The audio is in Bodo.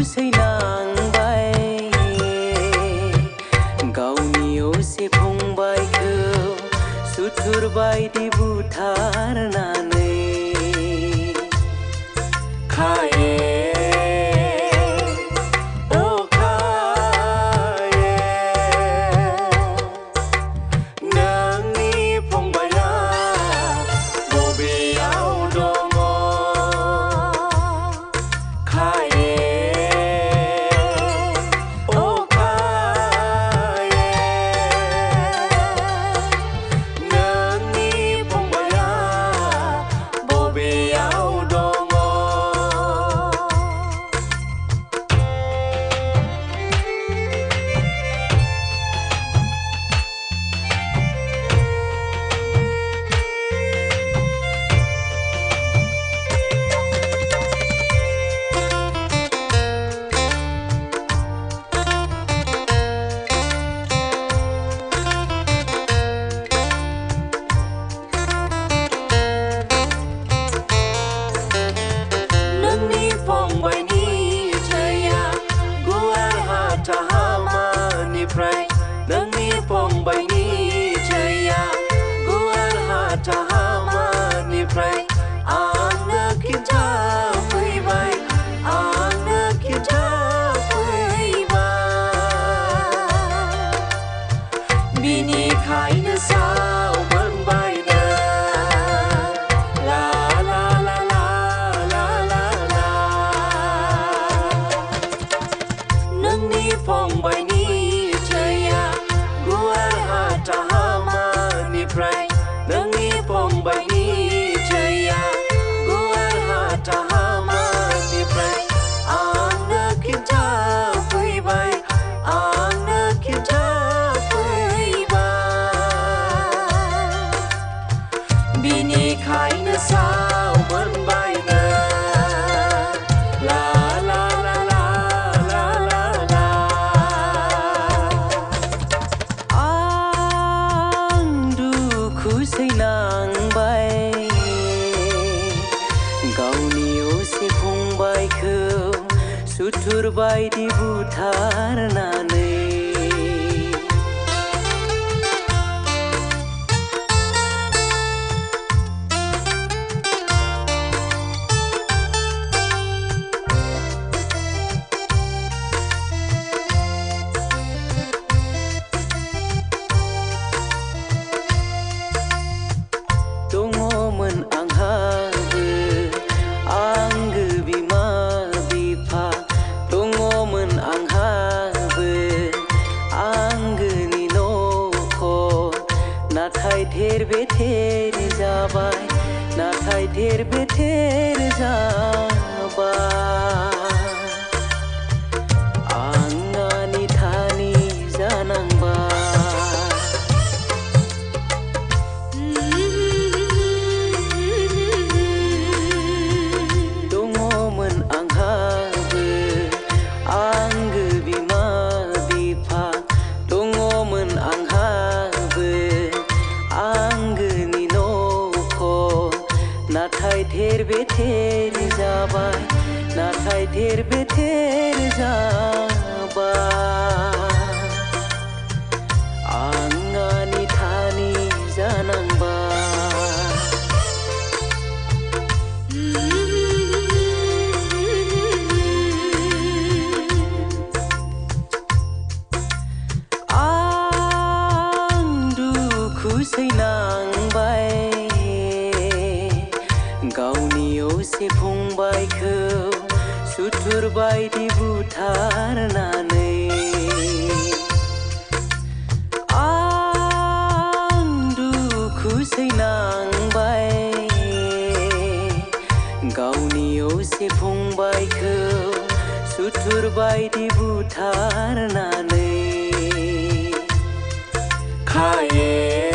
सैनांबाय गावनि असे फंबायखौ सुथुर बायदि बुथारनानै खाये नोंनि फंबायनि थैया गुवार हाथामानिफ्राय आंनो खिन्थाफैबाय आंनो खिन्थाफैबाय बिनिखायनो सावमोनबायनो ला ला ला ला ला ला ला नोंनि फंबायनि नोंनि फंबायनि थैया गुवार हाथामानिफ्राय आंनो खिन्थाफैबाय आंनो खिन्थाफैबाय बिनिखायनो सावमोनबायनो ला ला ला ला ला ला ला सैनांबाय गावनि असे फंबायखौ सुथुर बायदि बुथारनानै थेर बेथेर जाबाय नाथाय थेर बेथेर जाबाय आंनि थानि जानांबाय दङमोन आंहाबो आंगो बिमा बिफा दङमोन आंहाबो आंगोनि न'खर नाथाय थेर बेथेर जाबाय नाथाय थेर बेथेर जाबाय आंनि थानि जानांबाय आं दुखु सैनांबाय गावनि असे फंबायखौ सुथुर बायदि बुथारनानै आं दुखु सैनांबाय गावनि असे फंबायखौ सुथुर बायदि बुथारनानै खाये